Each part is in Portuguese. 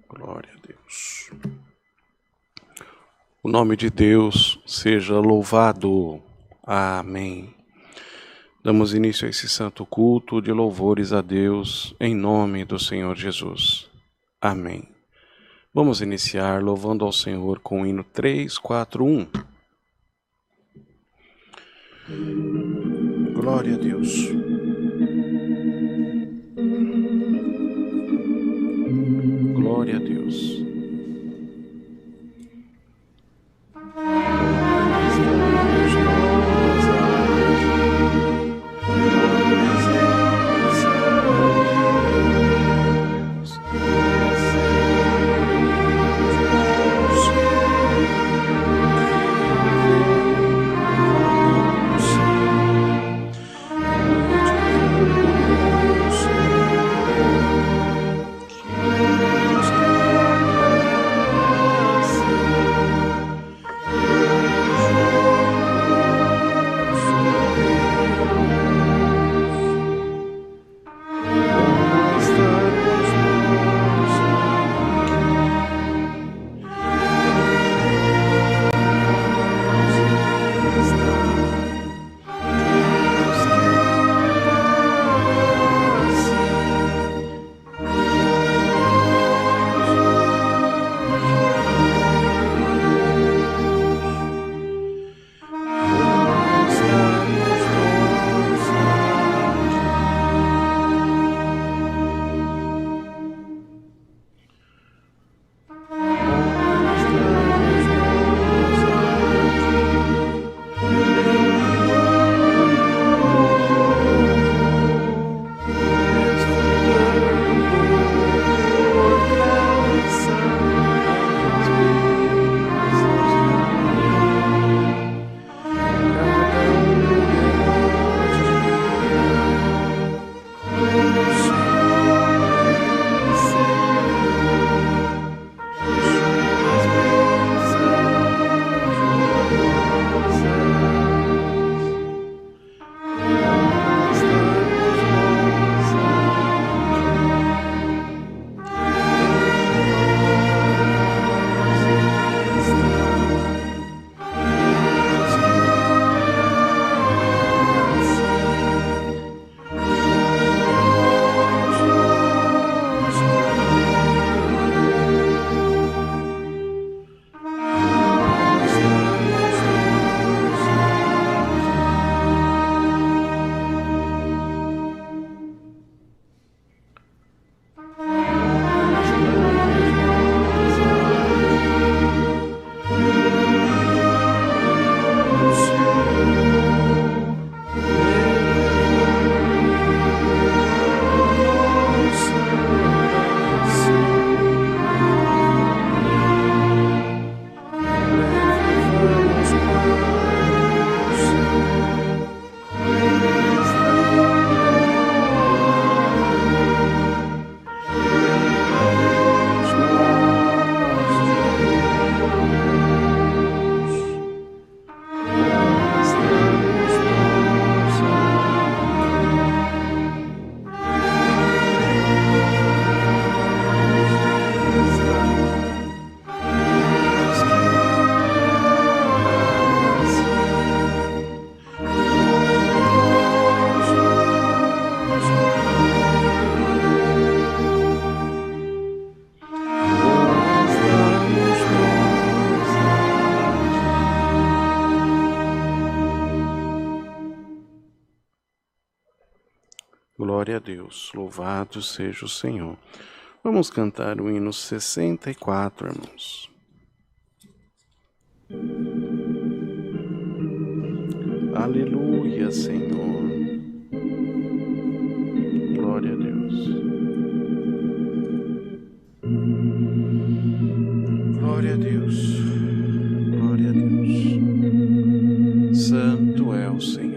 Glória a Deus. O nome de Deus seja louvado. Amém. Damos início a esse santo culto de louvores a Deus, em nome do Senhor Jesus. Amém. Vamos iniciar louvando ao Senhor com o hino 341. Glória a Deus. Glória a Deus. Glória a Deus, louvado seja o Senhor. Vamos cantar o hino 64, irmãos. Aleluia, Senhor. Glória a Deus. Glória a Deus. Glória a Deus. Santo é o Senhor.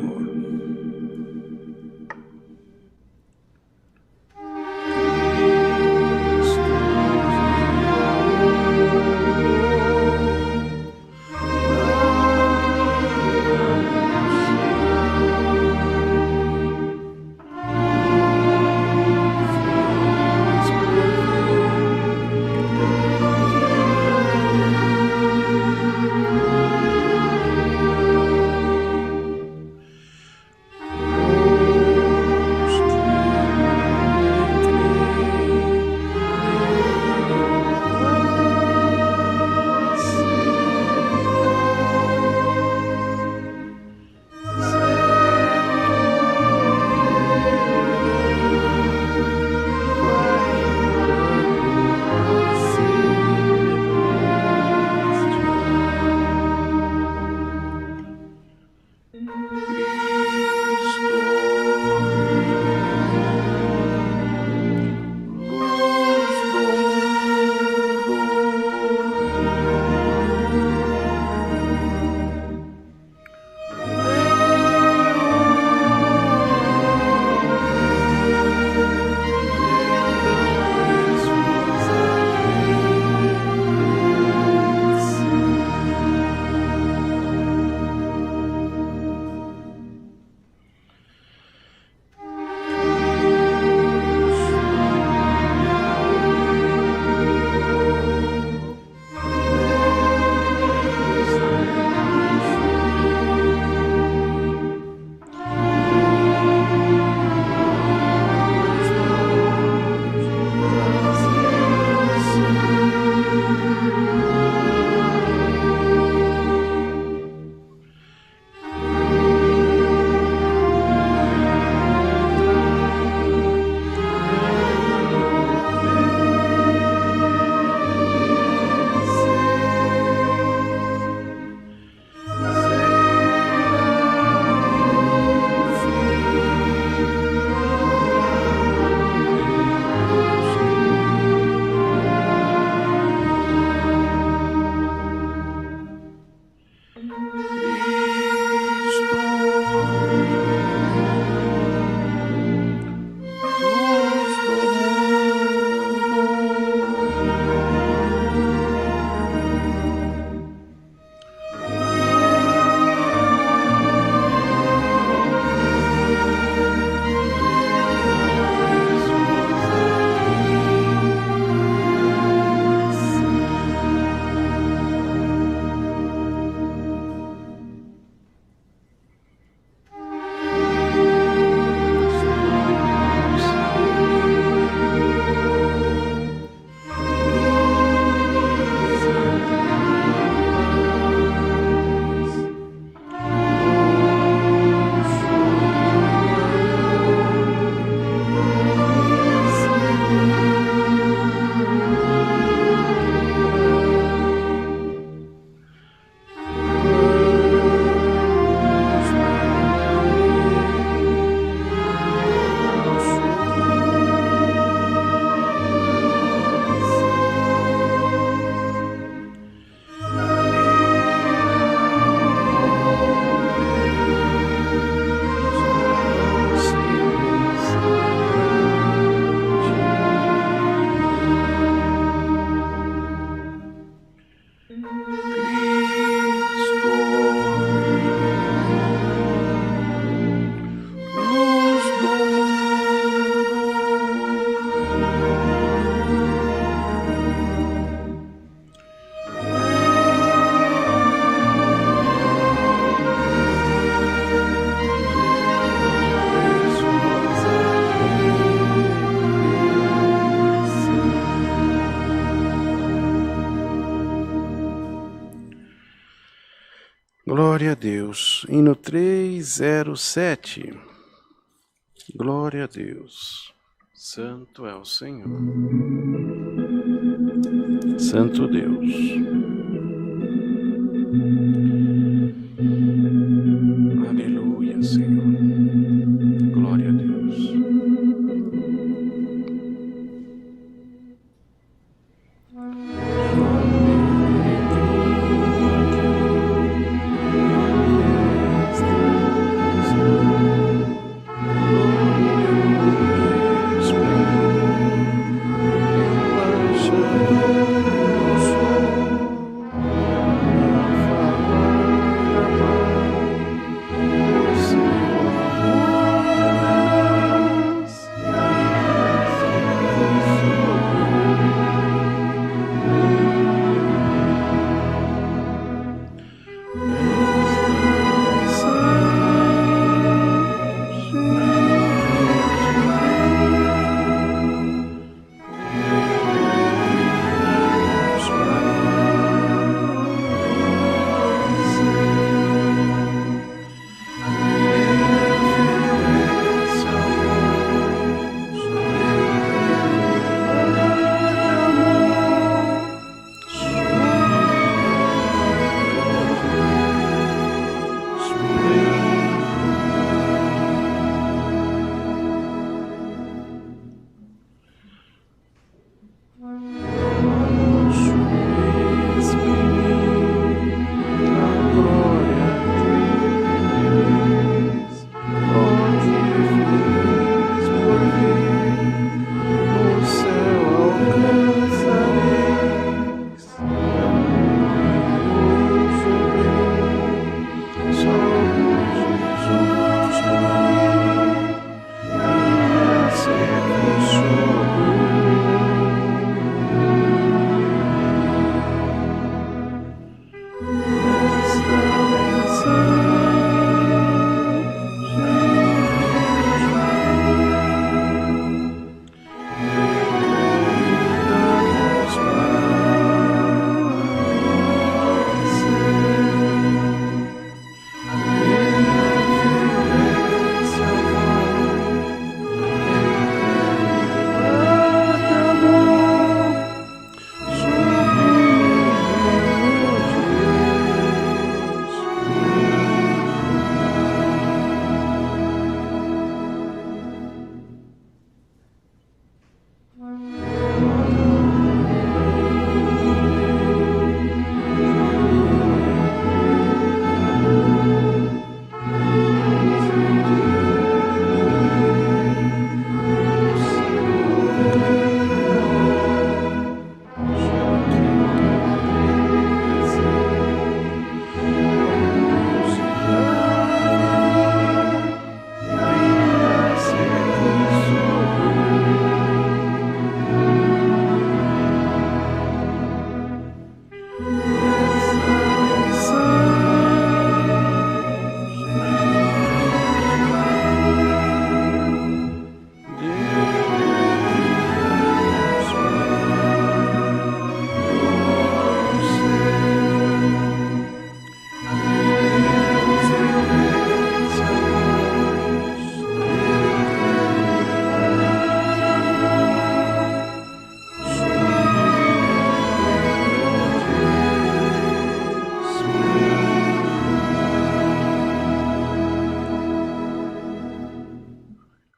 Glória a Deus. Hino 307. Glória a Deus. Santo é o Senhor. Santo Deus. Aleluia, Senhor. Glória a Deus.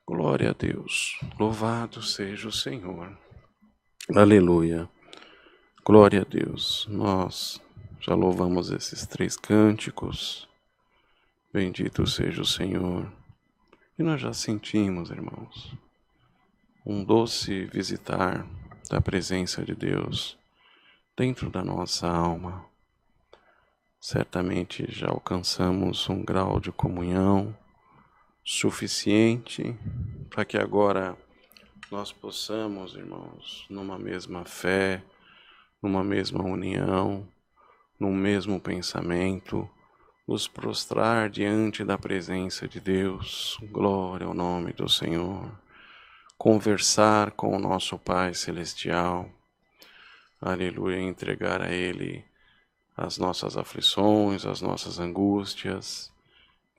Glória a Deus. Louvado seja o Senhor. Aleluia. Glória a Deus. Nós já louvamos esses 3 cânticos. Bendito seja o Senhor. E nós já sentimos, irmãos, um doce visitar da presença de Deus dentro da nossa alma. Certamente já alcançamos um grau de comunhão suficiente para que agora nós possamos, irmãos, numa mesma fé, numa mesma união, num mesmo pensamento, nos prostrar diante da presença de Deus. Glória ao nome do Senhor. Conversar com o nosso Pai Celestial. Aleluia, entregar a Ele as nossas aflições, as nossas angústias,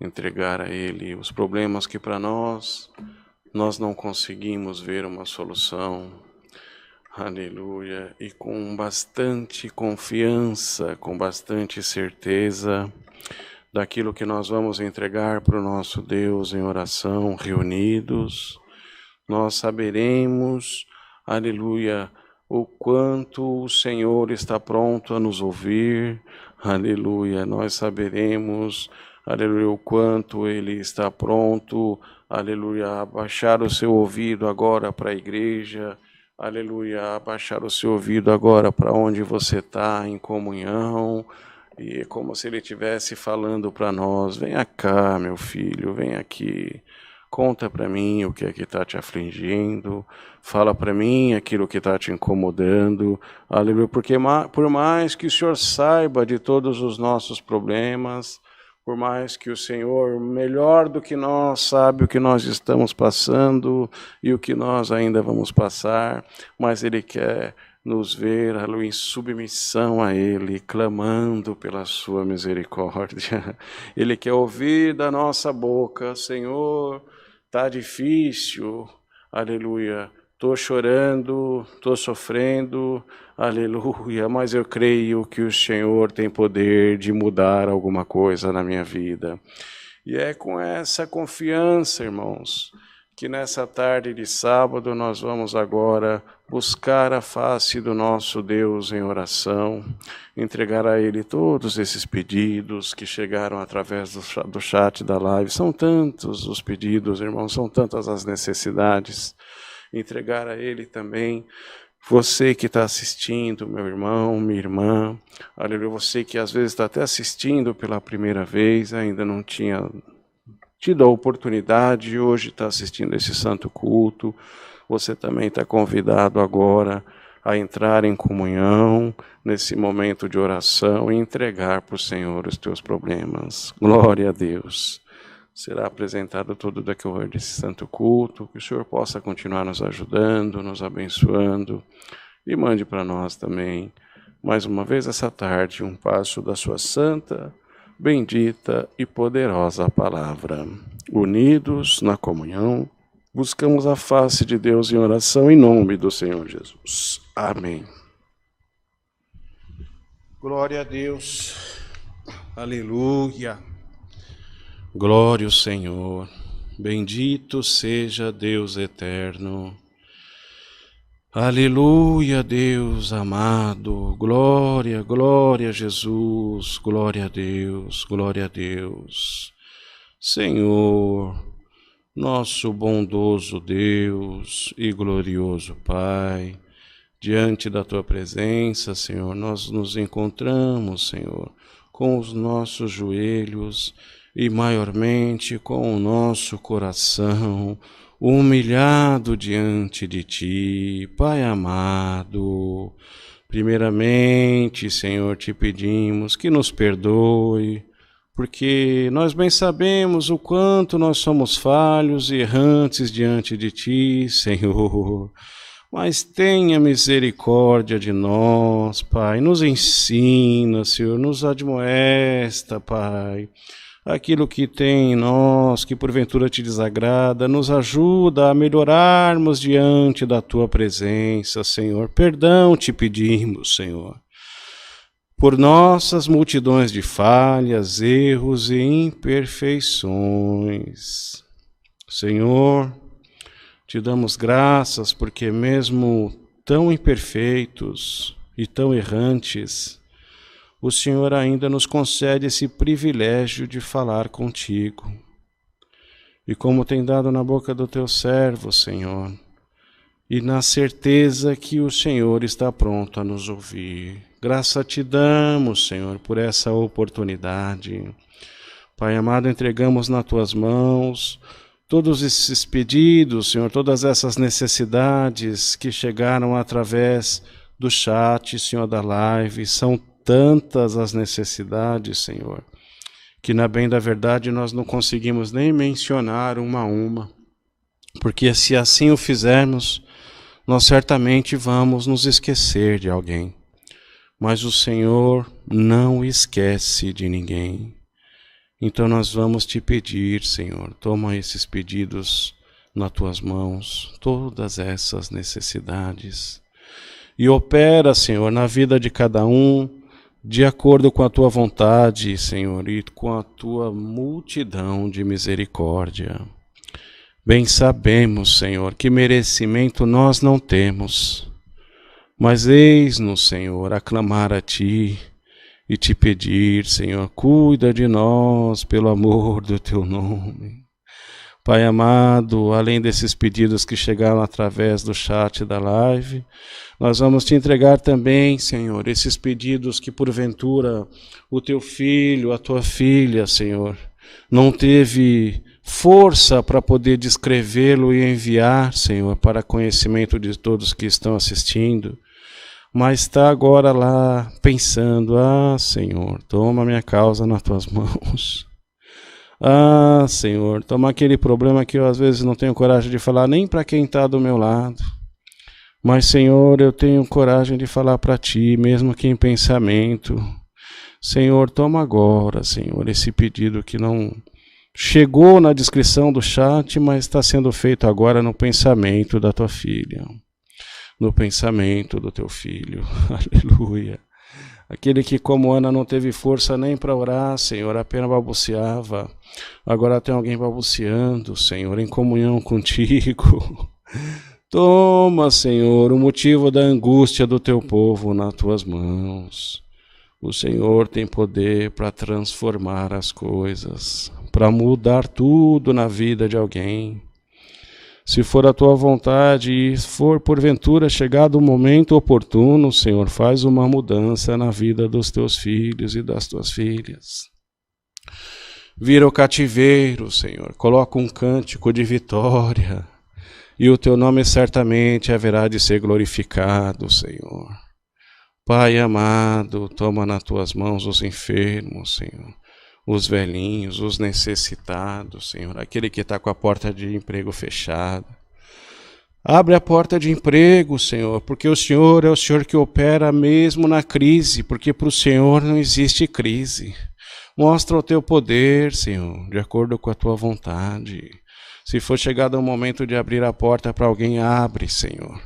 entregar a Ele os problemas que para nós não conseguimos ver uma solução. Aleluia! E com bastante confiança, com bastante certeza daquilo que nós vamos entregar para o nosso Deus em oração, reunidos, nós saberemos, aleluia, o quanto o Senhor está pronto a nos ouvir, aleluia, nós saberemos, aleluia, o quanto Ele está pronto, aleluia, a baixar o seu ouvido agora para a igreja, aleluia, a baixar o seu ouvido agora para onde você está em comunhão, e é como se Ele estivesse falando para nós: venha cá, meu filho, vem aqui, conta para mim o que é que está te afligindo, fala para mim aquilo que está te incomodando, aleluia, porque por mais que o Senhor saiba de todos os nossos problemas, por mais que o Senhor, melhor do que nós, sabe o que nós estamos passando e o que nós ainda vamos passar, mas Ele quer nos ver, aleluia, em submissão a Ele, clamando pela sua misericórdia. Ele quer ouvir da nossa boca: Senhor, está difícil, aleluia, estou chorando, estou sofrendo, aleluia, mas eu creio que o Senhor tem poder de mudar alguma coisa na minha vida. E é com essa confiança, irmãos, que nessa tarde de sábado nós vamos agora buscar a face do nosso Deus em oração, entregar a Ele todos esses pedidos que chegaram através do chat da live. São tantos os pedidos, irmãos, são tantas as necessidades. Entregar a Ele também você que está assistindo, meu irmão, minha irmã, aleluia, você que às vezes está até assistindo pela primeira vez, ainda não tinha tido a oportunidade e hoje está assistindo esse santo culto, você também está convidado agora a entrar em comunhão nesse momento de oração e entregar para o Senhor os teus problemas. Glória a Deus. Será apresentado todo o decorrer desse santo culto, que o Senhor possa continuar nos ajudando, nos abençoando, e mande para nós também, mais uma vez essa tarde, um passo da sua santa, bendita e poderosa palavra. Unidos na comunhão, buscamos a face de Deus em oração em nome do Senhor Jesus. Amém. Glória a Deus. Aleluia. Glória ao Senhor. Bendito seja Deus eterno. Aleluia, Deus amado. Glória, glória a Jesus. Glória a Deus, glória a Deus. Senhor, nosso bondoso Deus e glorioso Pai, diante da Tua presença, Senhor, nós nos encontramos, Senhor, com os nossos joelhos e maiormente com o nosso coração humilhado diante de Ti, Pai amado. Primeiramente, Senhor, te pedimos que nos perdoe, porque nós bem sabemos o quanto nós somos falhos e errantes diante de Ti, Senhor. Mas tenha misericórdia de nós, Pai. Nos ensina, Senhor, nos admoesta, Pai. Aquilo que tem em nós, que porventura te desagrada, nos ajuda a melhorarmos diante da Tua presença, Senhor. Perdão te pedimos, Senhor, por nossas multidões de falhas, erros e imperfeições. Senhor, te damos graças porque mesmo tão imperfeitos e tão errantes, o Senhor ainda nos concede esse privilégio de falar contigo. E como tem dado na boca do teu servo, Senhor, e na certeza que o Senhor está pronto a nos ouvir. Graça te damos, Senhor, por essa oportunidade. Pai amado, entregamos nas tuas mãos todos esses pedidos, Senhor, todas essas necessidades que chegaram através do chat, Senhor, da live. São tantas as necessidades, Senhor, que na bem da verdade nós não conseguimos nem mencionar uma a uma, porque se assim o fizermos, nós certamente vamos nos esquecer de alguém. Mas o Senhor não esquece de ninguém. Então nós vamos te pedir, Senhor, toma esses pedidos nas tuas mãos, todas essas necessidades, e opera, Senhor, na vida de cada um, de acordo com a tua vontade, Senhor, e com a tua multidão de misericórdia. Bem sabemos, Senhor, que merecimento nós não temos, mas eis-nos, Senhor, a clamar a Ti e te pedir, Senhor, cuida de nós pelo amor do Teu nome. Pai amado, além desses pedidos que chegaram através do chat da live, nós vamos te entregar também, Senhor, esses pedidos que porventura o Teu filho, a Tua filha, Senhor, não teve força para poder descrevê-lo e enviar, Senhor, para conhecimento de todos que estão assistindo, mas está agora lá pensando, Senhor, toma minha causa nas tuas mãos. Senhor, toma aquele problema que eu às vezes não tenho coragem de falar nem para quem está do meu lado, mas, Senhor, eu tenho coragem de falar para Ti, mesmo que em pensamento. Senhor, toma agora, Senhor, esse pedido que não chegou na descrição do chat, mas está sendo feito agora no pensamento da Tua filha, no pensamento do Teu filho. Aleluia. Aquele que, como Ana, não teve força nem para orar, Senhor, apenas balbuciava. Agora tem alguém balbuciando, Senhor, em comunhão contigo. Toma, Senhor, o motivo da angústia do Teu povo nas Tuas mãos. O Senhor tem poder para transformar as coisas, para mudar tudo na vida de alguém. Se for a Tua vontade e for porventura chegado o momento oportuno, Senhor, faz uma mudança na vida dos Teus filhos e das Tuas filhas. Vira o cativeiro, Senhor, coloca um cântico de vitória e o Teu nome certamente haverá de ser glorificado, Senhor. Pai amado, toma nas Tuas mãos os enfermos, Senhor, os velhinhos, os necessitados, Senhor, aquele que está com a porta de emprego fechada. Abre a porta de emprego, Senhor, porque o Senhor é o Senhor que opera mesmo na crise, porque para o Senhor não existe crise. Mostra o Teu poder, Senhor, de acordo com a Tua vontade. Se for chegado o momento de abrir a porta para alguém, abre, Senhor.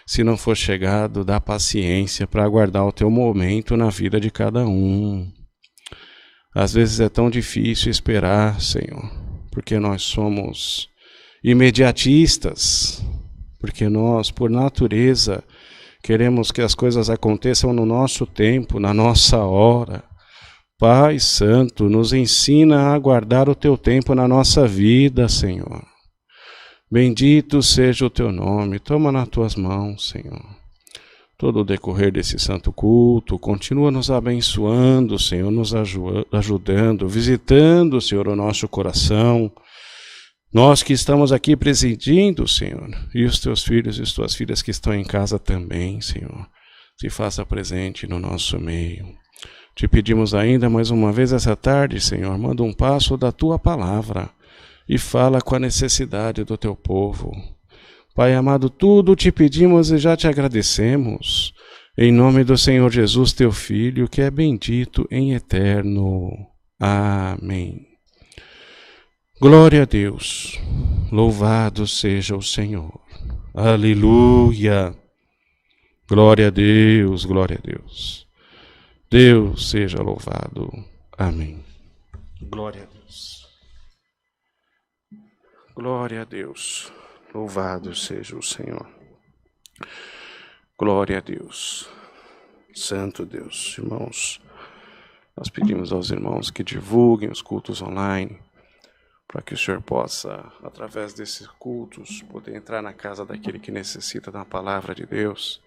Se não for chegado, dá paciência para aguardar o Teu momento na vida de cada um. Às vezes é tão difícil esperar, Senhor, porque nós somos imediatistas, porque nós, por natureza, queremos que as coisas aconteçam no nosso tempo, na nossa hora. Pai Santo, nos ensina a aguardar o Teu tempo na nossa vida, Senhor. Bendito seja o Teu nome, toma nas Tuas mãos, Senhor. Todo o decorrer desse santo culto, continua nos abençoando, Senhor, nos ajudando, visitando, Senhor, o nosso coração. Nós que estamos aqui presidindo, Senhor, e os Teus filhos e as Tuas filhas que estão em casa também, Senhor, se faça presente no nosso meio. Te pedimos ainda mais uma vez essa tarde, Senhor, manda um passo da Tua palavra e fala com a necessidade do Teu povo. Pai amado, tudo te pedimos e já te agradecemos, em nome do Senhor Jesus, Teu Filho, que é bendito em eterno. Amém. Glória a Deus, louvado seja o Senhor. Aleluia. Glória a Deus, glória a Deus. Deus seja louvado. Amém. Glória a Deus. Glória a Deus. Louvado seja o Senhor. Glória a Deus. Santo Deus. Irmãos, nós pedimos aos irmãos que divulguem os cultos online, para que o Senhor possa, através desses cultos, poder entrar na casa daquele que necessita da palavra de Deus,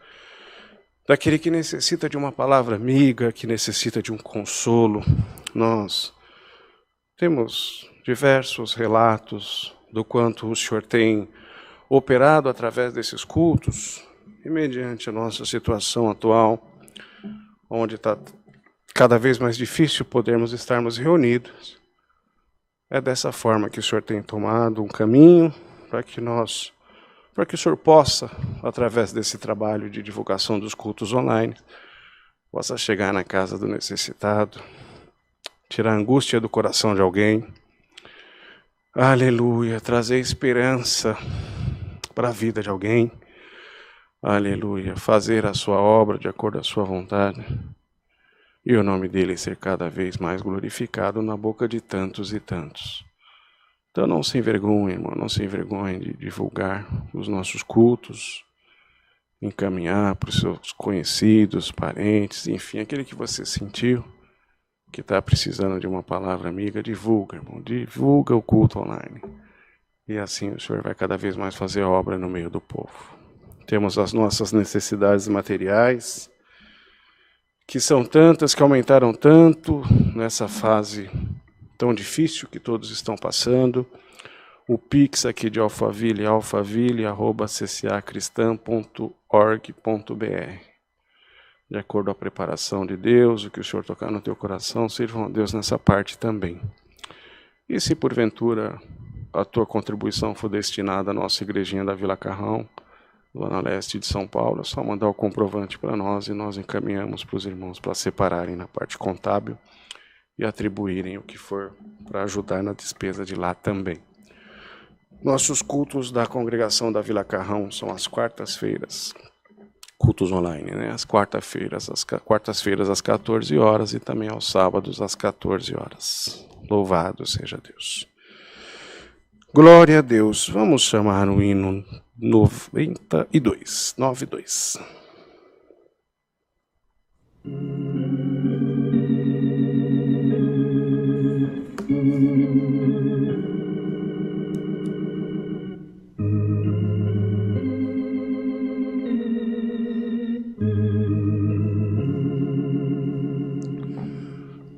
daquele que necessita de uma palavra amiga, que necessita de um consolo. Nós temos diversos relatos do quanto o Senhor tem operado através desses cultos, e mediante a nossa situação atual, onde está cada vez mais difícil podermos estarmos reunidos, é dessa forma que o Senhor tem tomado um caminho para que o Senhor possa, através desse trabalho de divulgação dos cultos online, possa chegar na casa do necessitado, tirar a angústia do coração de alguém. Aleluia, trazer esperança para a vida de alguém. Aleluia, fazer a sua obra de acordo com a sua vontade. E o nome dele ser cada vez mais glorificado na boca de tantos e tantos. Então não se envergonhe, irmão, não se envergonhe de divulgar os nossos cultos, encaminhar para os seus conhecidos, parentes, enfim, aquele que você sentiu que está precisando de uma palavra amiga, divulga, irmão, divulga o culto online. E assim o Senhor vai cada vez mais fazer a obra no meio do povo. Temos as nossas necessidades materiais, que são tantas, que aumentaram tanto nessa fase tão difícil que todos estão passando. O Pix aqui de Alphaville, alphaville@ccacristã.org.br. De acordo com a preparação de Deus, o que o Senhor tocar no teu coração, sirvam a Deus nessa parte também. E se porventura a tua contribuição for destinada à nossa igrejinha da Vila Carrão, Zona Leste de São Paulo, é só mandar o comprovante para nós e nós encaminhamos para os irmãos para separarem na parte contábil e atribuírem o que for para ajudar na despesa de lá também. Nossos cultos da congregação da Vila Carrão são às quartas-feiras, cultos online, né? Às quartas-feiras às 14 horas e também aos sábados às 14 horas. Louvado seja Deus. Glória a Deus. Vamos chamar o hino 92.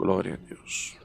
Glória a Deus.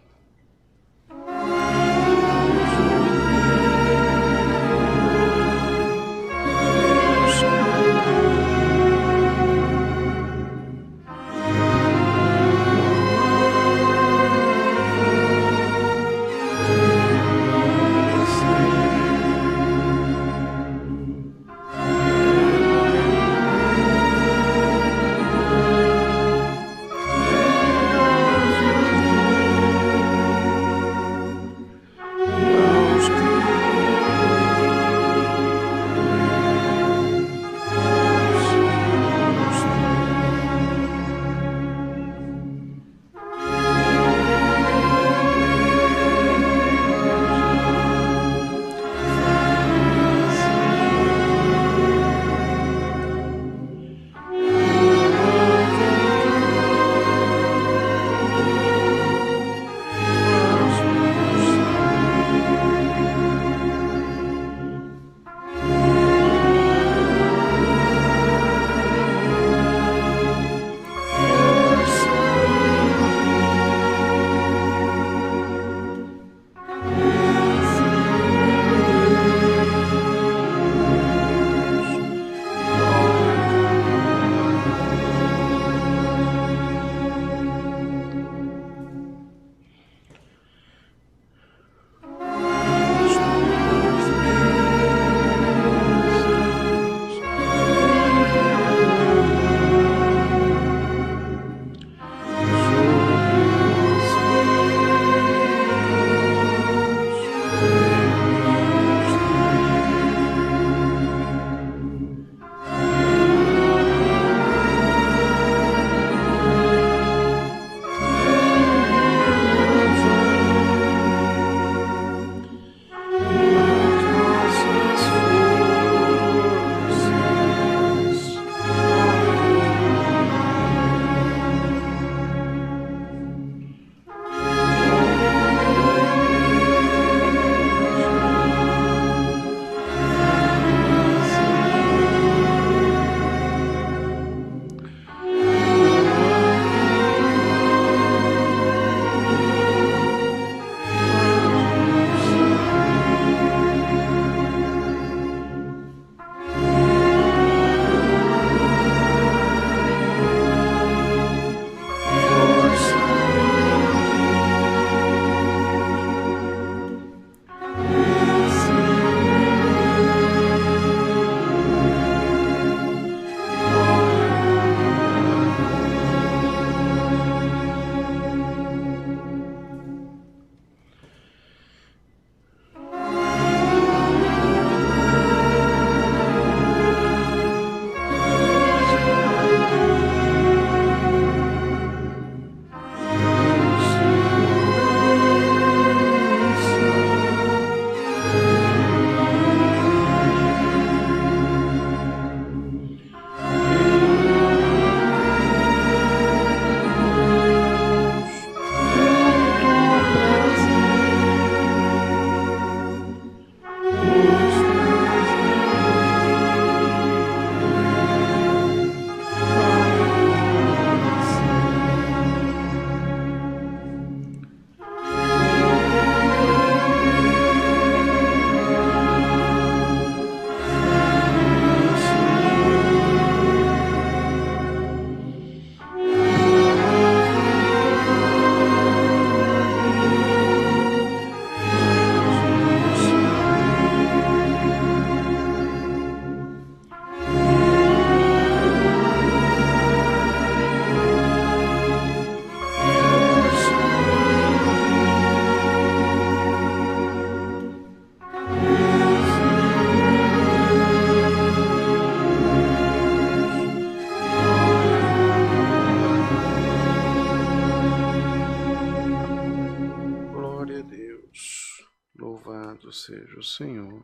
Louvado seja o Senhor.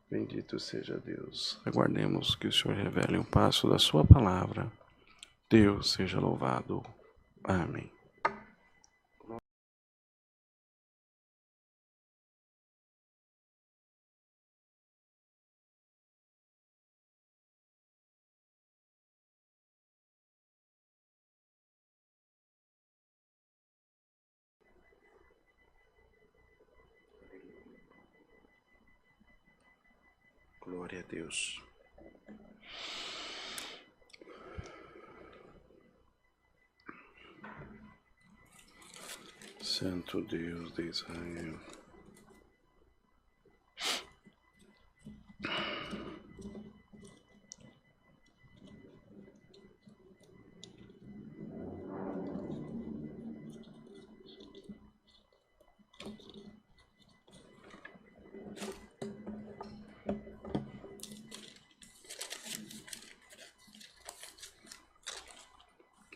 Bendito seja Deus. Aguardemos que o Senhor revele um passo da sua palavra. Deus seja louvado. Amém. Glória a Deus. Santo Deus de Israel.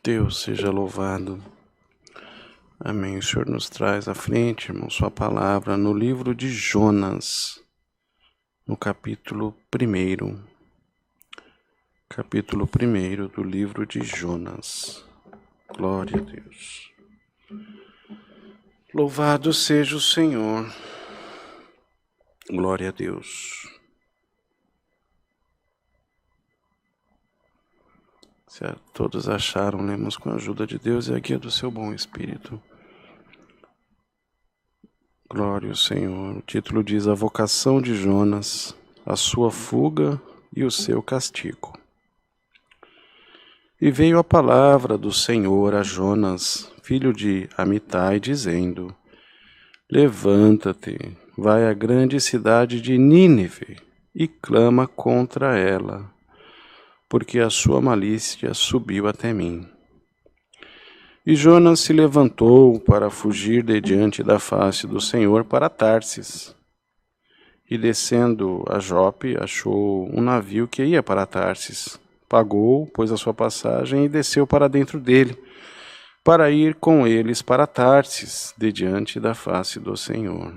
Deus seja louvado. Amém. O Senhor nos traz à frente, irmão, sua palavra no livro de Jonas, no capítulo 1. Capítulo 1 do livro de Jonas. Glória a Deus. Louvado seja o Senhor. Glória a Deus. Se todos acharam, lemos com a ajuda de Deus e a guia do seu bom Espírito. Glória ao Senhor. O título diz: A vocação de Jonas, a sua fuga e o seu castigo. E veio a palavra do Senhor a Jonas, filho de Amitai, dizendo: Levanta-te, vai à grande cidade de Nínive e clama contra ela, porque a sua malícia subiu até mim. E Jonas se levantou para fugir de diante da face do Senhor para Tarsis. E descendo a Jope, achou um navio que ia para Tarsis. Pagou, pôs a sua passagem e desceu para dentro dele, para ir com eles para Tarsis, de diante da face do Senhor.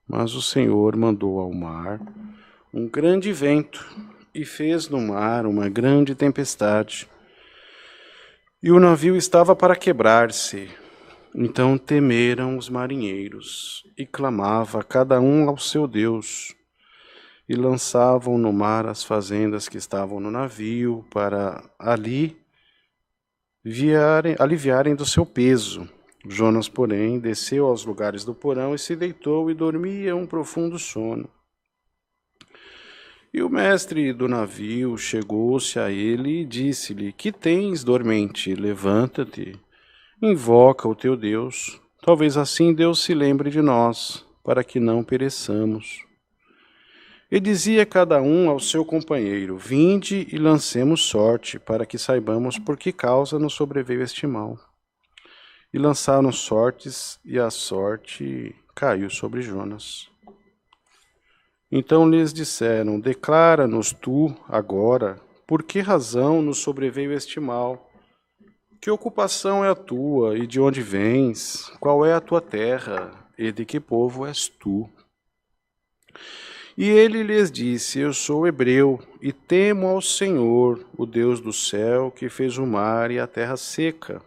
Mas o Senhor mandou ao mar um grande vento, e fez no mar uma grande tempestade. E o navio estava para quebrar-se. Então temeram os marinheiros, e clamava cada um ao seu Deus, e lançavam no mar as fazendas que estavam no navio, para ali aliviarem do seu peso. Jonas, porém, desceu aos lugares do porão e se deitou e dormia um profundo sono. E o mestre do navio chegou-se a ele e disse-lhe: Que tens, dormente? Levanta-te, invoca o teu Deus. Talvez assim Deus se lembre de nós, para que não pereçamos. E dizia cada um ao seu companheiro: Vinde e lancemos sorte, para que saibamos por que causa nos sobreveio este mal. E lançaram sortes, e a sorte caiu sobre Jonas. Então lhes disseram: Declara-nos tu, agora, por que razão nos sobreveio este mal? Que ocupação é a tua, e de onde vens? Qual é a tua terra, e de que povo és tu? E ele lhes disse: Eu sou hebreu, e temo ao Senhor, o Deus do céu, que fez o mar e a terra seca.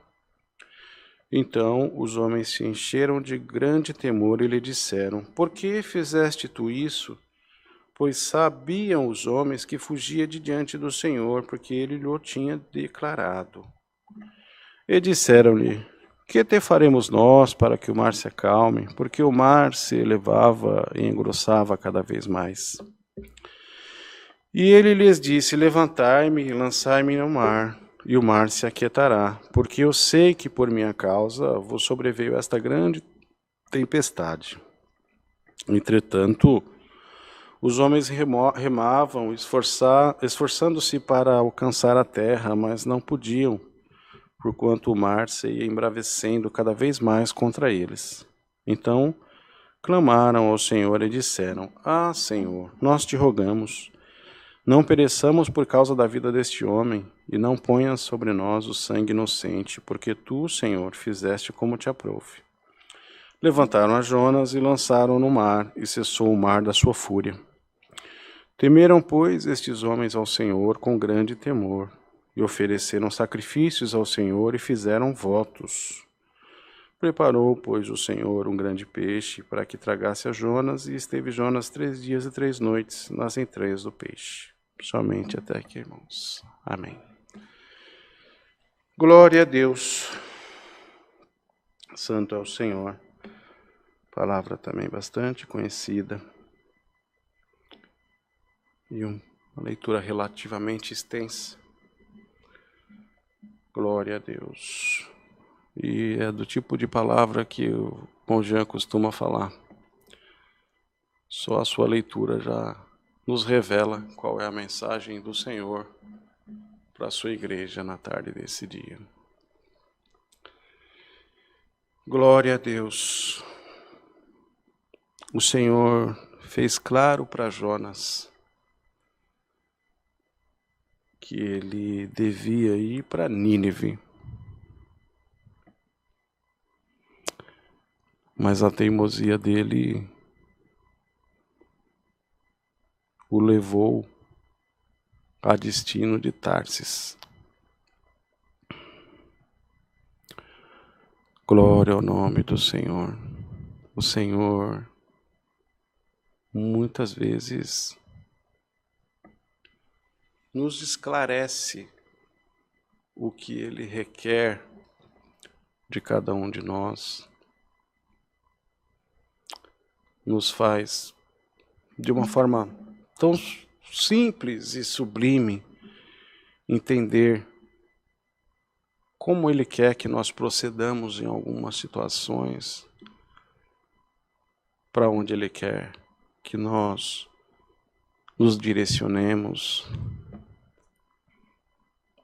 Então os homens se encheram de grande temor e lhe disseram: Por que fizeste tu isso? Pois sabiam os homens que fugia de diante do Senhor, porque ele lhe tinha declarado. E disseram-lhe: Que te faremos nós para que o mar se acalme? Porque o mar se elevava e engrossava cada vez mais. E ele lhes disse: Levantai-me e lançai-me no mar, e o mar se aquietará, porque eu sei que por minha causa vos sobreveio esta grande tempestade. Entretanto, os homens remavam, esforçando-se para alcançar a terra, mas não podiam, porquanto o mar se ia embravecendo cada vez mais contra eles. Então clamaram ao Senhor e disseram: Ah, Senhor, nós te rogamos, não pereçamos por causa da vida deste homem, e não ponhas sobre nós o sangue inocente, porque tu, Senhor, fizeste como te aprouve. Levantaram a Jonas e lançaram no mar, e cessou o mar da sua fúria. Temeram, pois, estes homens ao Senhor com grande temor, e ofereceram sacrifícios ao Senhor e fizeram votos. Preparou, pois, o Senhor um grande peixe para que tragasse a Jonas, e esteve Jonas 3 dias e 3 noites nas entranhas do peixe. Somente até aqui, irmãos. Amém. Glória a Deus. Santo é o Senhor. Palavra também bastante conhecida. E uma leitura relativamente extensa. Glória a Deus. E é do tipo de palavra que o Bom Jean costuma falar. Só a sua leitura já nos revela qual é a mensagem do Senhor para a sua igreja na tarde desse dia. Glória a Deus. O Senhor fez claro para Jonas que ele devia ir para Nínive. Mas a teimosia dele o levou a destino de Tarsis. Glória ao nome do Senhor. O Senhor muitas vezes nos esclarece o que Ele requer de cada um de nós, nos faz de uma forma tão simples e sublime entender como Ele quer que nós procedamos em algumas situações, para onde Ele quer que nós nos direcionemos,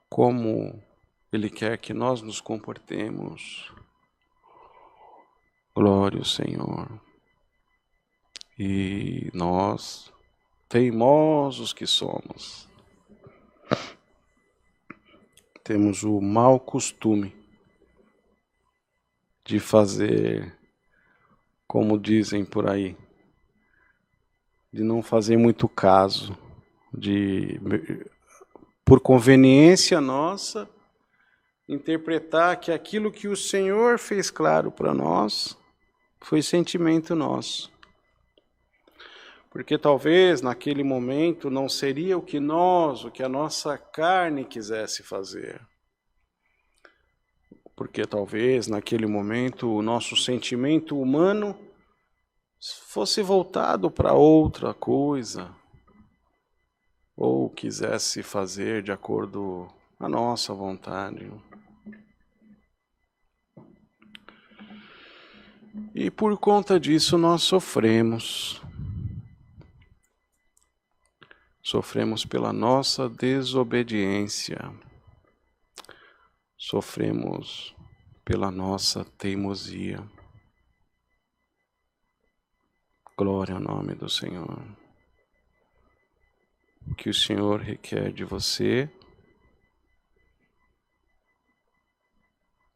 como Ele quer que nós nos comportemos. Glória ao Senhor. E nós, teimosos que somos, temos o mau costume de fazer, como dizem por aí, de não fazer muito caso, de, por conveniência nossa, interpretar que aquilo que o Senhor fez claro para nós foi sentimento nosso. Porque talvez naquele momento não seria o que a nossa carne quisesse fazer. Porque talvez naquele momento o nosso sentimento humano fosse voltado para outra coisa, ou quisesse fazer de acordo com a nossa vontade. E por conta disso nós sofremos. Sofremos pela nossa desobediência. Sofremos pela nossa teimosia. Glória ao nome do Senhor. O que o Senhor requer de você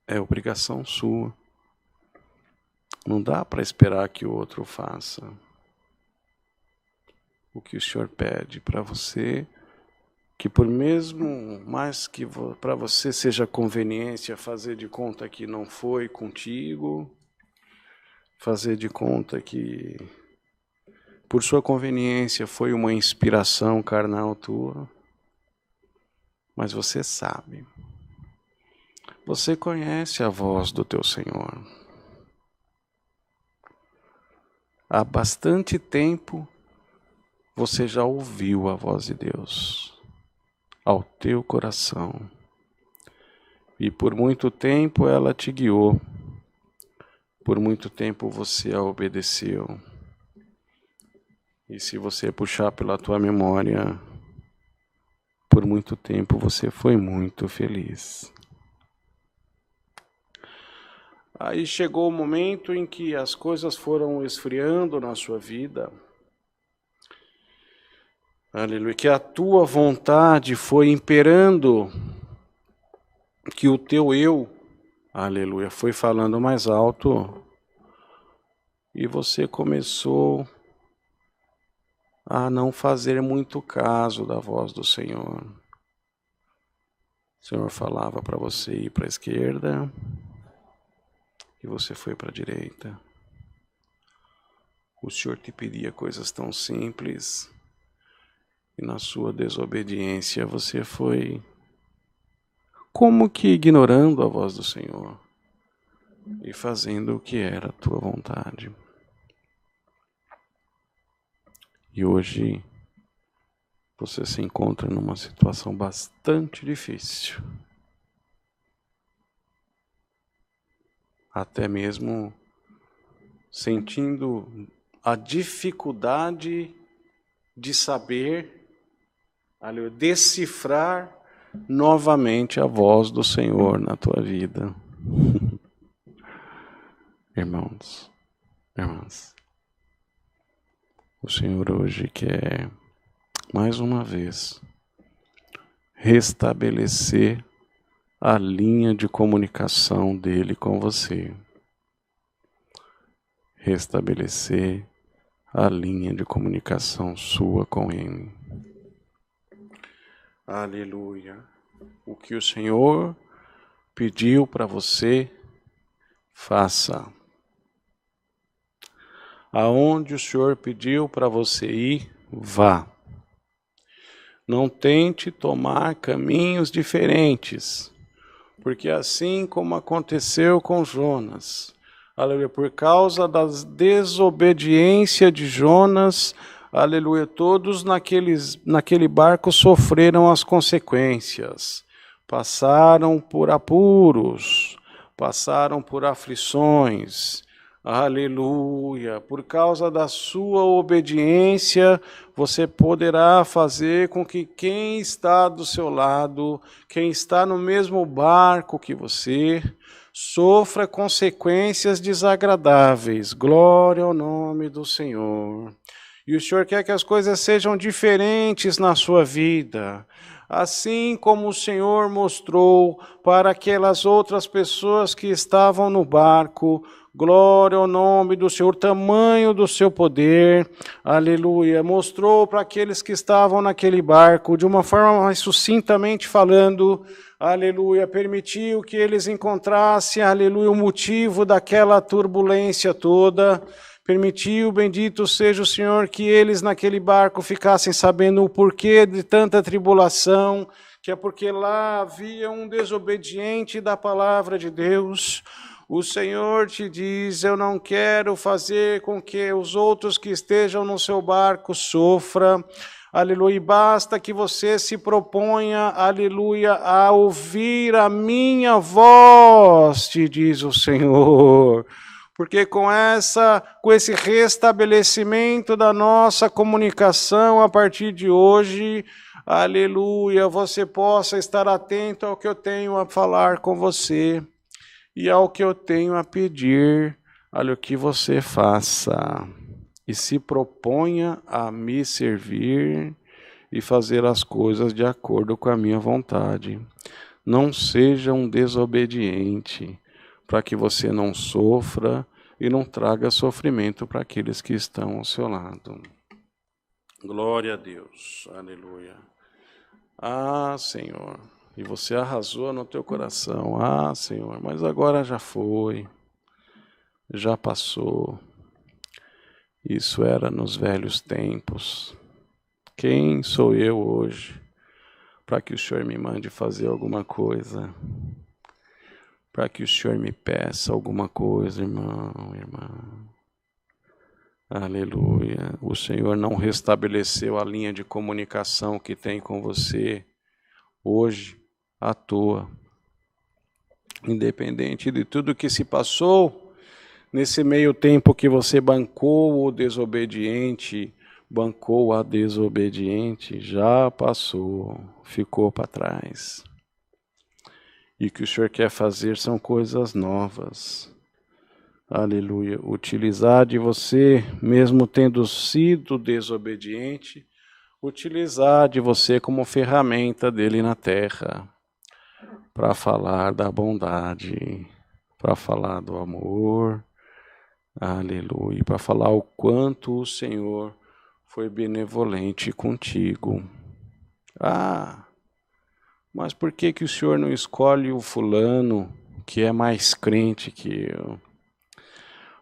é obrigação sua. Não dá para esperar que o outro faça. O que o Senhor pede para você, que por mesmo mais que para você seja conveniência fazer de conta que não foi contigo, fazer de conta que por sua conveniência foi uma inspiração carnal tua, mas você sabe, você conhece a voz do teu Senhor. Há bastante tempo você já ouviu a voz de Deus ao teu coração. E por muito tempo ela te guiou. Por muito tempo você a obedeceu. E se você puxar pela tua memória, por muito tempo você foi muito feliz. Aí chegou o momento em que as coisas foram esfriando na sua vida. Aleluia, que a tua vontade foi imperando, que o teu eu, aleluia, foi falando mais alto e você começou a não fazer muito caso da voz do Senhor. O Senhor falava para você ir para a esquerda e você foi para a direita. O Senhor te pedia coisas tão simples e na sua desobediência você foi como que ignorando a voz do Senhor e fazendo o que era a tua vontade. E hoje você se encontra numa situação bastante difícil. Até mesmo sentindo a dificuldade de saber, decifrar novamente a voz do Senhor na tua vida. Irmãos, irmãs, o Senhor hoje quer, mais uma vez, restabelecer a linha de comunicação dele com você. Restabelecer a linha de comunicação sua com ele. Aleluia. O que o Senhor pediu para você, faça. Aonde o Senhor pediu para você ir, vá. Não tente tomar caminhos diferentes, porque assim como aconteceu com Jonas, aleluia, por causa da desobediência de Jonas, aleluia, todos naquele barco sofreram as consequências, passaram por apuros, passaram por aflições, aleluia, por causa da sua obediência, você poderá fazer com que quem está do seu lado, quem está no mesmo barco que você, sofra consequências desagradáveis. Glória ao nome do Senhor. E o Senhor quer que as coisas sejam diferentes na sua vida. Assim como o Senhor mostrou para aquelas outras pessoas que estavam no barco, glória ao nome do Senhor, tamanho do seu poder, aleluia. Mostrou para aqueles que estavam naquele barco, de uma forma mais sucintamente falando, aleluia, permitiu que eles encontrassem, aleluia, o motivo daquela turbulência toda. Permitiu, bendito seja o Senhor, que eles naquele barco ficassem sabendo o porquê de tanta tribulação, que é porque lá havia um desobediente da palavra de Deus. O Senhor te diz, eu não quero fazer com que os outros que estejam no seu barco sofram. Aleluia, basta que você se proponha, aleluia, a ouvir a minha voz, te diz o Senhor. Porque com esse restabelecimento da nossa comunicação a partir de hoje, aleluia, você possa estar atento ao que eu tenho a falar com você e ao que eu tenho a pedir, olha o que você faça. E se proponha a me servir e fazer as coisas de acordo com a minha vontade. Não seja um desobediente, para que você não sofra e não traga sofrimento para aqueles que estão ao seu lado. Glória a Deus, aleluia. Ah, Senhor, e você arrasou no teu coração. Ah, Senhor, mas agora já foi, já passou. Isso era nos velhos tempos. Quem sou eu hoje para que o Senhor me mande fazer alguma coisa? Para que o Senhor me peça alguma coisa, irmão, irmã. Aleluia. O Senhor não restabeleceu a linha de comunicação que tem com você hoje à toa. Independente de tudo que se passou, nesse meio tempo que você bancou o desobediente, bancou a desobediente, já passou, ficou para trás. E o que o Senhor quer fazer são coisas novas. Aleluia. Utilizar de você, mesmo tendo sido desobediente, utilizar de você como ferramenta dele na terra, para falar da bondade, para falar do amor, Aleluia. Para falar o quanto o Senhor foi benevolente contigo. Mas por que que o Senhor não escolhe o fulano que é mais crente que eu?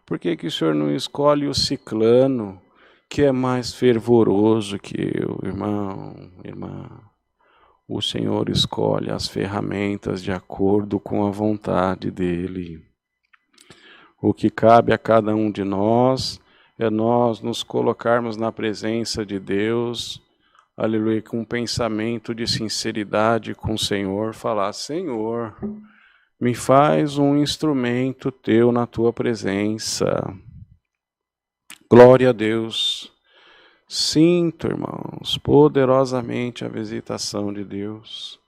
Por que que o Senhor não escolhe o ciclano que é mais fervoroso que eu? Irmão, irmã, o Senhor escolhe as ferramentas de acordo com a vontade dEle. O que cabe a cada um de nós é nós nos colocarmos na presença de Deus, aleluia, com um pensamento de sinceridade com o Senhor, falar: Senhor, me faz um instrumento teu na tua presença. Glória a Deus. Sinto, irmãos, poderosamente a visitação de Deus.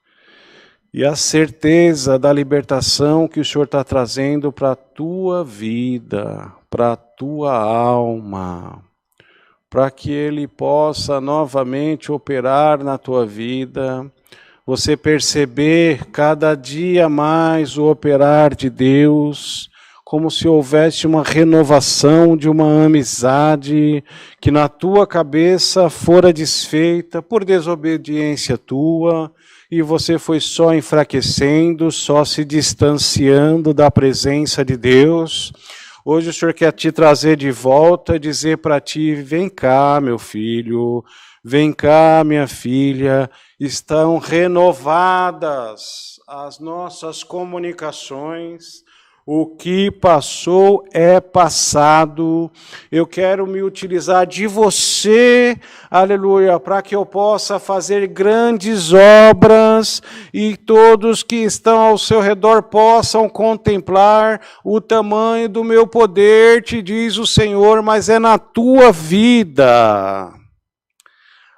E a certeza da libertação que o Senhor está trazendo para a tua vida, para a tua alma, para que Ele possa novamente operar na tua vida, você perceber cada dia mais o operar de Deus, como se houvesse uma renovação de uma amizade que na tua cabeça fora desfeita por desobediência tua, e você foi só enfraquecendo, só se distanciando da presença de Deus. Hoje o Senhor quer te trazer de volta, dizer para ti: vem cá, meu filho, vem cá, minha filha. Estão renovadas as nossas comunicações. O que passou é passado. Eu quero me utilizar de você, aleluia, para que eu possa fazer grandes obras e todos que estão ao seu redor possam contemplar o tamanho do meu poder, te diz o Senhor, mas é na tua vida.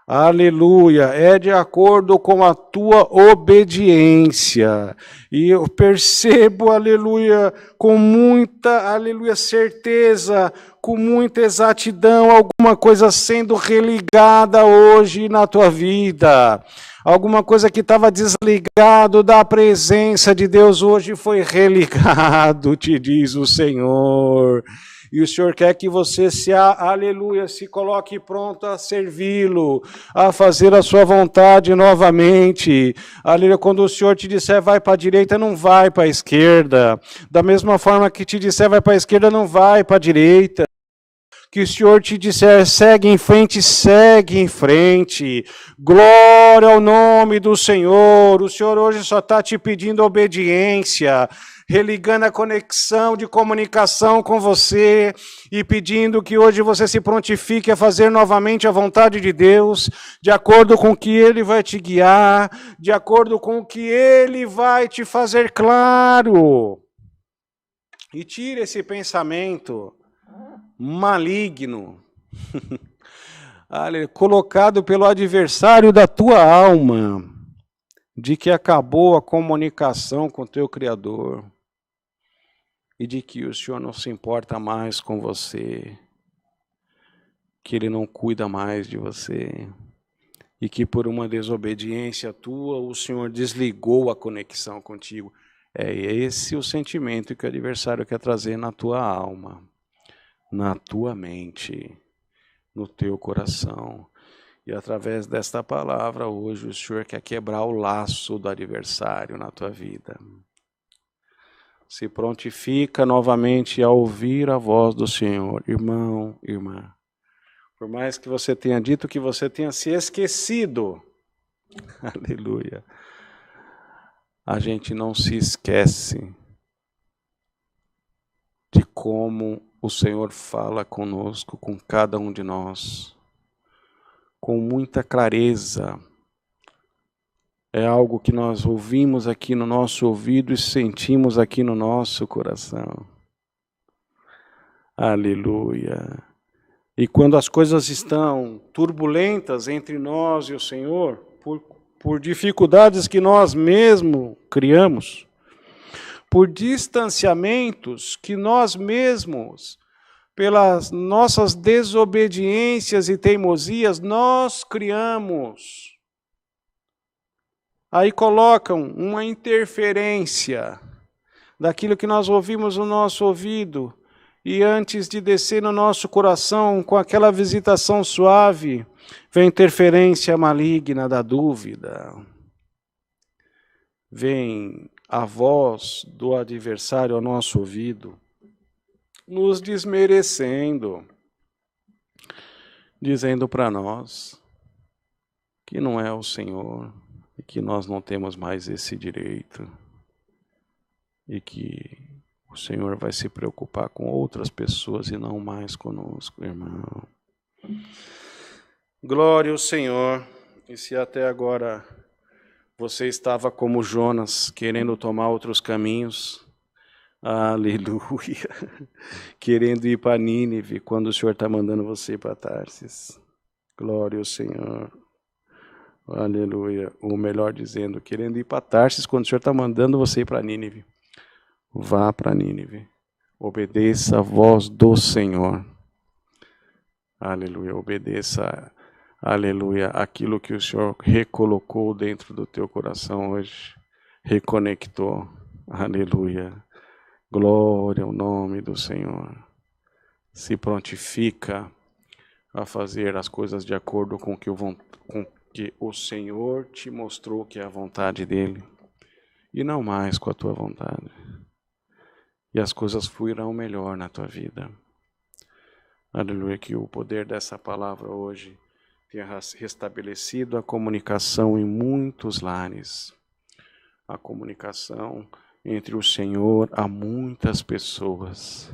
Aleluia, é de acordo com a tua obediência. E eu percebo, aleluia, com muita, aleluia, certeza, com muita exatidão, alguma coisa sendo religada hoje na tua vida. Alguma coisa que estava desligado da presença de Deus hoje foi religado, te diz o Senhor. E o Senhor quer que você aleluia, se coloque pronto a servi-lo, a fazer a sua vontade novamente. Aleluia, quando o Senhor te disser vai para a direita, não vai para a esquerda. Da mesma forma que te disser vai para a esquerda, não vai para a direita. Que o Senhor te disser segue em frente, segue em frente. Glória ao nome do Senhor. O Senhor hoje só está te pedindo obediência, religando a conexão de comunicação com você e pedindo que hoje você se prontifique a fazer novamente a vontade de Deus, de acordo com o que Ele vai te guiar, de acordo com o que Ele vai te fazer claro. E tire esse pensamento maligno, colocado pelo adversário da tua alma, de que acabou a comunicação com o teu Criador, e de que o Senhor não se importa mais com você, que Ele não cuida mais de você, e que por uma desobediência tua, o Senhor desligou a conexão contigo. É esse o sentimento que o adversário quer trazer na tua alma, na tua mente, no teu coração. E através desta palavra, hoje o Senhor quer quebrar o laço do adversário na tua vida. Se prontifica novamente a ouvir a voz do Senhor. Irmão, irmã, por mais que você tenha dito que você tenha se esquecido, aleluia, a gente não se esquece de como o Senhor fala conosco, com cada um de nós, com muita clareza. É algo que nós ouvimos aqui no nosso ouvido e sentimos aqui no nosso coração. Aleluia. E quando as coisas estão turbulentas entre nós e o Senhor, por dificuldades que nós mesmos criamos, por distanciamentos que nós mesmos, pelas nossas desobediências e teimosias, nós criamos. Aí colocam uma interferência daquilo que nós ouvimos no nosso ouvido, E antes de descer no nosso coração com aquela visitação suave, vem interferência maligna da dúvida. Vem a voz do adversário ao nosso ouvido, nos desmerecendo, dizendo para nós que não é o Senhor e que nós não temos mais esse direito e que o Senhor vai se preocupar com outras pessoas e não mais conosco, irmão. Glória ao Senhor. E se até agora você estava como Jonas, querendo tomar outros caminhos, aleluia, querendo ir para Nínive, quando o Senhor está mandando você ir para Tarsis. Glória ao Senhor. Aleluia. Ou melhor dizendo, querendo ir para Tarsis, quando o Senhor está mandando você ir para Nínive. Vá para Nínive. Obedeça a voz do Senhor. Aleluia. Obedeça, aleluia, aquilo que o Senhor recolocou dentro do teu coração hoje. Reconectou. Aleluia. Glória ao nome do Senhor. Se prontifica a fazer as coisas de acordo com que o Senhor te mostrou que é a vontade dele. E não mais com a tua vontade. E as coisas fluirão melhor na tua vida. Aleluia, que o poder dessa palavra hoje tenha restabelecido a comunicação em muitos lares. A comunicação entre o Senhor a muitas pessoas.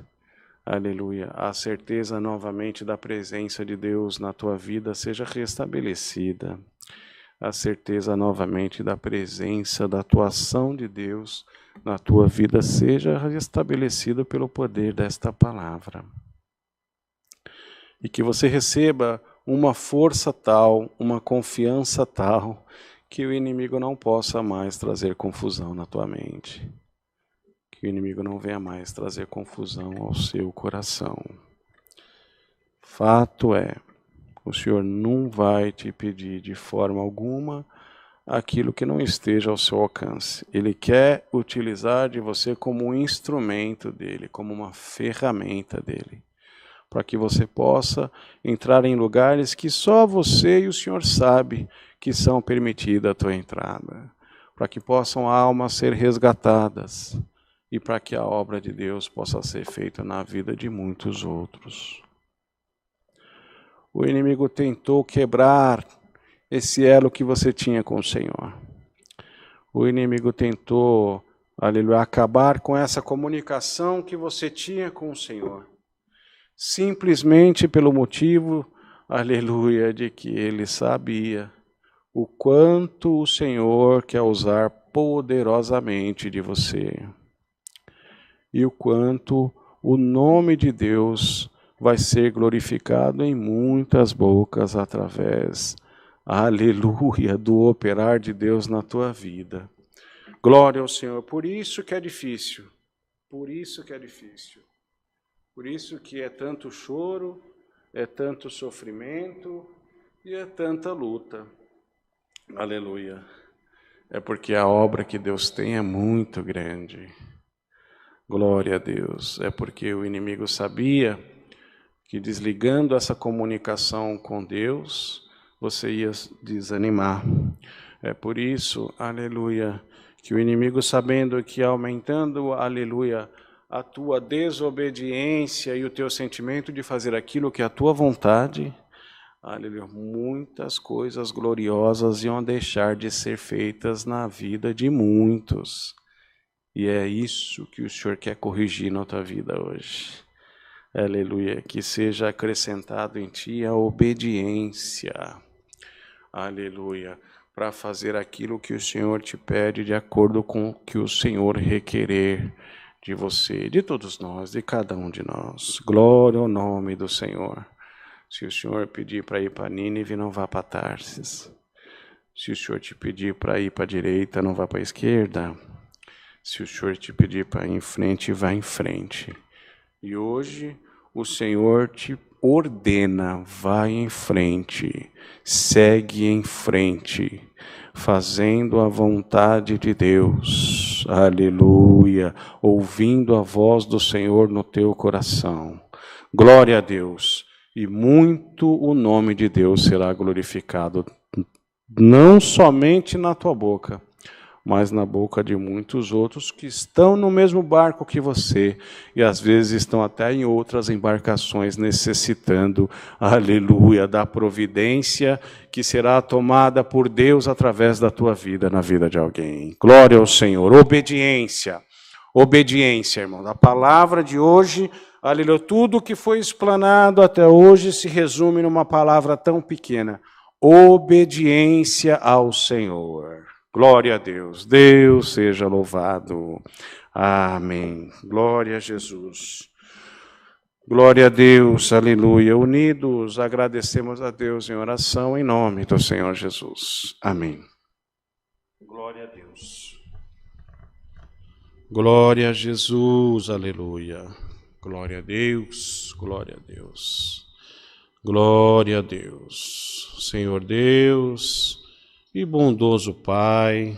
Aleluia, a certeza novamente da presença de Deus na tua vida seja restabelecida. A certeza novamente da presença, da atuação de Deus na tua vida seja restabelecida pelo poder desta palavra. E que você receba uma força tal, uma confiança tal, que o inimigo não possa mais trazer confusão na tua mente. Que o inimigo não venha mais trazer confusão ao seu coração. Fato é, o Senhor não vai te pedir de forma alguma aquilo que não esteja ao seu alcance. Ele quer utilizar de você como um instrumento dele, como uma ferramenta dele, para que você possa entrar em lugares que só você e o Senhor sabe que são permitidas a tua entrada, para que possam almas ser resgatadas e para que a obra de Deus possa ser feita na vida de muitos outros. O inimigo tentou quebrar esse elo que você tinha com o Senhor. O inimigo tentou, aleluia, acabar com essa comunicação que você tinha com o Senhor. Simplesmente pelo motivo, aleluia, de que ele sabia o quanto o Senhor quer usar poderosamente de você. E o quanto o nome de Deus vai ser glorificado em muitas bocas através, aleluia, do operar de Deus na tua vida. Glória ao Senhor. Por isso que é difícil. Por isso que é difícil. Por isso que é tanto choro, é tanto sofrimento e é tanta luta. Aleluia. É porque a obra que Deus tem é muito grande. Glória a Deus. É porque o inimigo sabia que desligando essa comunicação com Deus, você ia desanimar. É por isso, aleluia, que o inimigo, sabendo que aumentando, aleluia, a tua desobediência e o teu sentimento de fazer aquilo que é a tua vontade, aleluia, muitas coisas gloriosas iam deixar de ser feitas na vida de muitos. E é isso que o Senhor quer corrigir na tua vida hoje. Aleluia, que seja acrescentado em ti a obediência. Aleluia, para fazer aquilo que o Senhor te pede de acordo com o que o Senhor requerer de você, de todos nós, de cada um de nós. Glória ao nome do Senhor. Se o Senhor pedir para ir para Nínive, não vá para Tarsis. Se o Senhor te pedir para ir para a direita, não vá para a esquerda. Se o Senhor te pedir para ir em frente, vá em frente. E hoje, o Senhor te ordena, vai em frente, segue em frente, fazendo a vontade de Deus, aleluia, ouvindo a voz do Senhor no teu coração. Glória a Deus, e muito o nome de Deus será glorificado, não somente na tua boca, mas na boca de muitos outros que estão no mesmo barco que você, e às vezes estão até em outras embarcações necessitando, aleluia, da providência que será tomada por Deus através da tua vida, na vida de alguém. Glória ao Senhor. Obediência, obediência, irmão. A palavra de hoje, aleluia, tudo que foi explanado até hoje se resume numa palavra tão pequena: obediência ao Senhor. Glória a Deus. Deus seja louvado. Amém. Glória a Jesus. Glória a Deus. Aleluia. Unidos, agradecemos a Deus em oração em nome do Senhor Jesus. Amém. Glória a Deus. Glória a Jesus. Aleluia. Glória a Deus. Glória a Deus. Glória a Deus. Senhor Deus e bondoso Pai,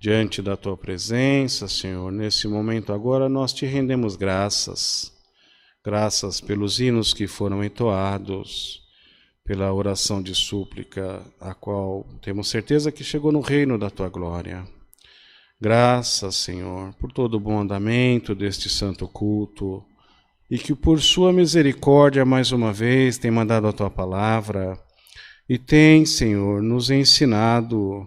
diante da Tua presença, Senhor, nesse momento agora nós Te rendemos graças. Graças pelos hinos que foram entoados, pela oração de súplica, a qual temos certeza que chegou no reino da Tua glória. Graças, Senhor, por todo o bom andamento deste santo culto, e que por Sua misericórdia, mais uma vez, tem mandado a Tua palavra, e tem, Senhor, nos ensinado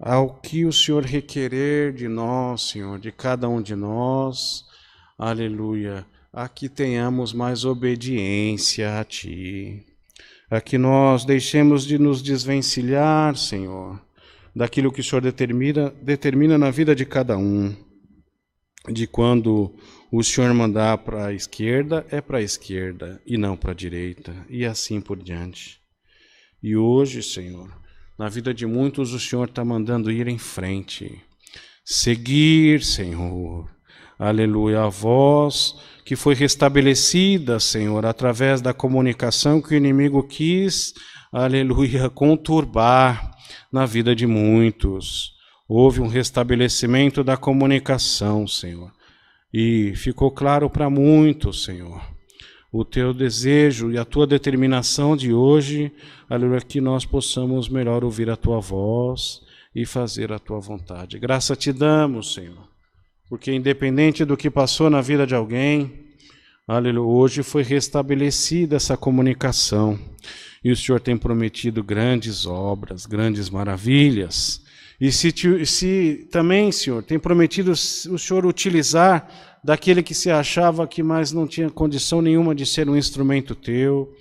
ao que o Senhor requerer de nós, Senhor, de cada um de nós, aleluia, a que tenhamos mais obediência a Ti, a que nós deixemos de nos desvencilhar, Senhor, daquilo que o Senhor determina na vida de cada um, de quando o Senhor mandar para a esquerda, é para a esquerda e não para a direita, e assim por diante. E hoje, Senhor, na vida de muitos, o Senhor está mandando ir em frente, seguir, Senhor, aleluia, a voz que foi restabelecida, Senhor, através da comunicação que o inimigo quis, aleluia, conturbar na vida de muitos. Houve um restabelecimento da comunicação, Senhor, e ficou claro para muitos, Senhor, o Teu desejo e a Tua determinação de hoje, aleluia, que nós possamos melhor ouvir a Tua voz e fazer a Tua vontade. Graça Te damos, Senhor, porque independente do que passou na vida de alguém, aleluia, hoje foi restabelecida essa comunicação, e o Senhor tem prometido grandes obras, grandes maravilhas, e se também, Senhor, tem prometido o Senhor utilizar daquele que se achava que mais não tinha condição nenhuma de ser um instrumento Teu,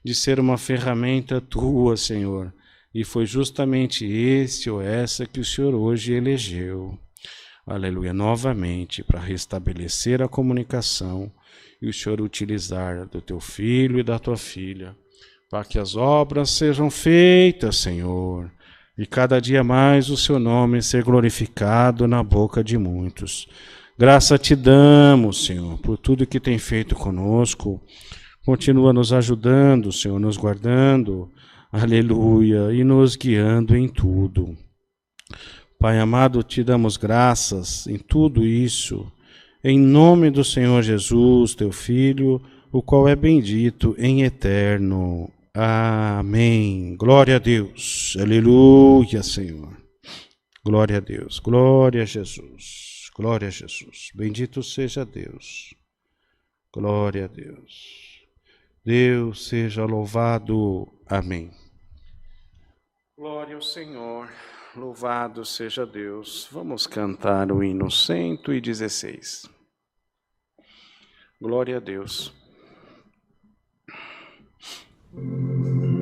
de ser uma ferramenta Tua, Senhor. E foi justamente esse ou essa que o Senhor hoje elegeu, aleluia, novamente, para restabelecer a comunicação e o Senhor utilizar do Teu filho e da Tua filha, para que as obras sejam feitas, Senhor, e cada dia mais o Seu nome ser glorificado na boca de muitos. Graça Te damos, Senhor, por tudo que tem feito conosco. Continua nos ajudando, Senhor, nos guardando, aleluia, e nos guiando em tudo. Pai amado, Te damos graças em tudo isso, em nome do Senhor Jesus, Teu Filho, o qual é bendito em eterno. Amém. Glória a Deus. Aleluia, Senhor. Glória a Deus. Glória a Jesus. Glória a Jesus. Bendito seja Deus. Glória a Deus. Deus seja louvado. Amém. Glória ao Senhor. Louvado seja Deus. Vamos cantar o hino 116. Glória a Deus. Glória a Deus.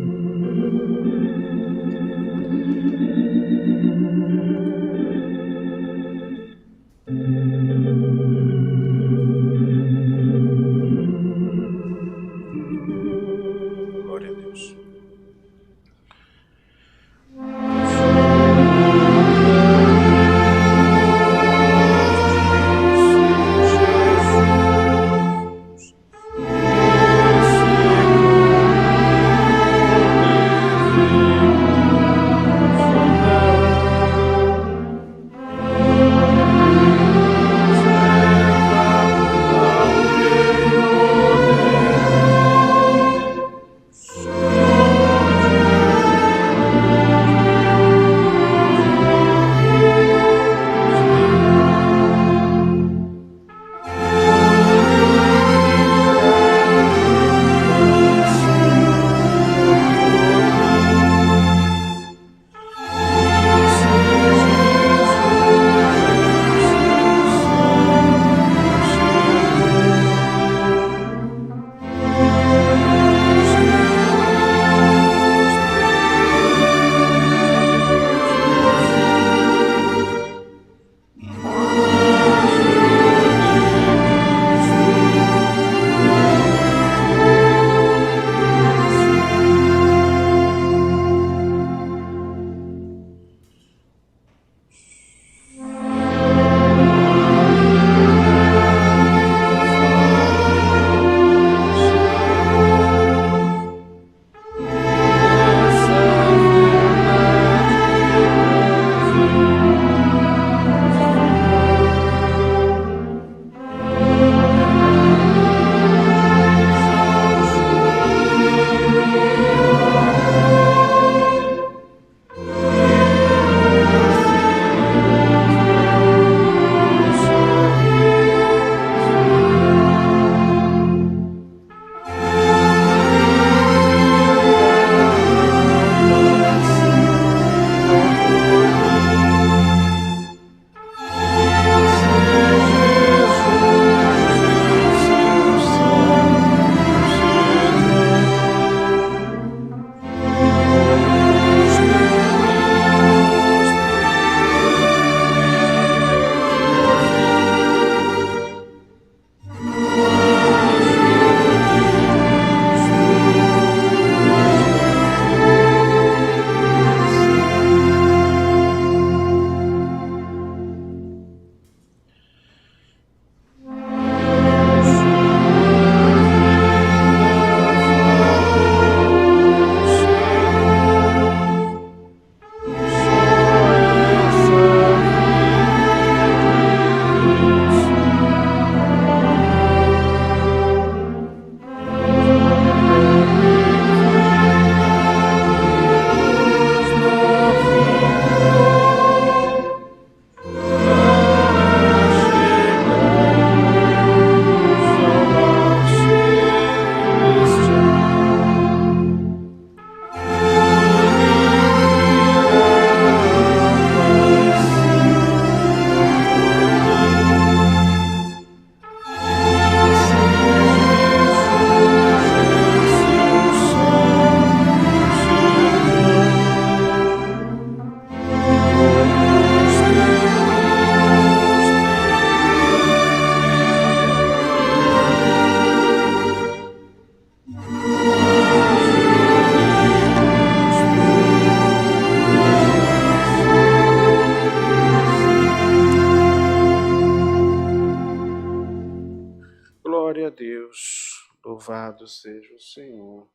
Glória a Deus. Louvado seja o Senhor.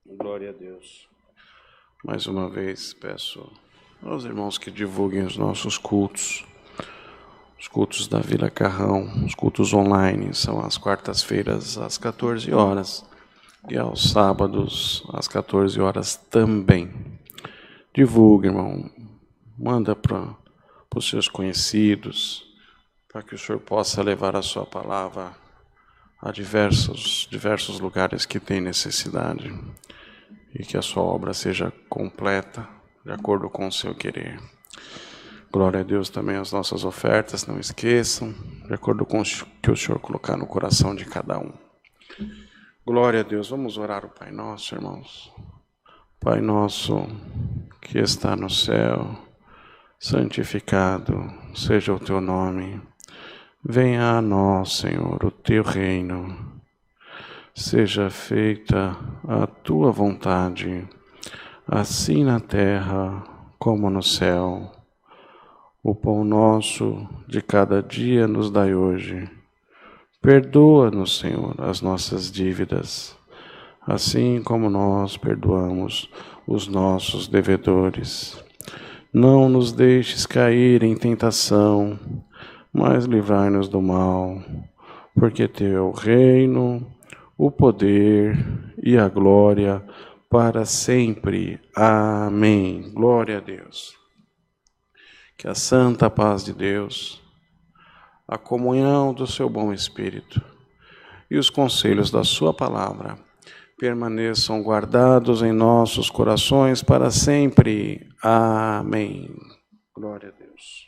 Glória a Deus. Mais uma vez peço aos irmãos que divulguem os nossos cultos. Os cultos da Vila Carrão, os cultos online, são às quartas-feiras às 14 horas e aos sábados às 14 horas também. Divulgue, irmão. Manda para os seus conhecidos, para que o Senhor possa levar a sua palavra a diversos lugares que têm necessidade e que a sua obra seja completa, de acordo com o seu querer. Glória a Deus também às nossas ofertas, não esqueçam, de acordo com o que o Senhor colocar no coração de cada um. Glória a Deus. Vamos orar o Pai Nosso, irmãos. Pai nosso que está no céu, santificado seja o teu nome. Venha a nós, Senhor, o teu reino. Seja feita a tua vontade, assim na terra como no céu. O pão nosso de cada dia nos dai hoje. Perdoa-nos, Senhor, as nossas dívidas, assim como nós perdoamos os nossos devedores. Não nos deixes cair em tentação, mas livrai-nos do mal, porque teu é o reino, o poder e a glória para sempre. Amém. Glória a Deus. Que a santa paz de Deus, a comunhão do seu bom Espírito e os conselhos da sua palavra permaneçam guardados em nossos corações para sempre. Amém. Glória a Deus.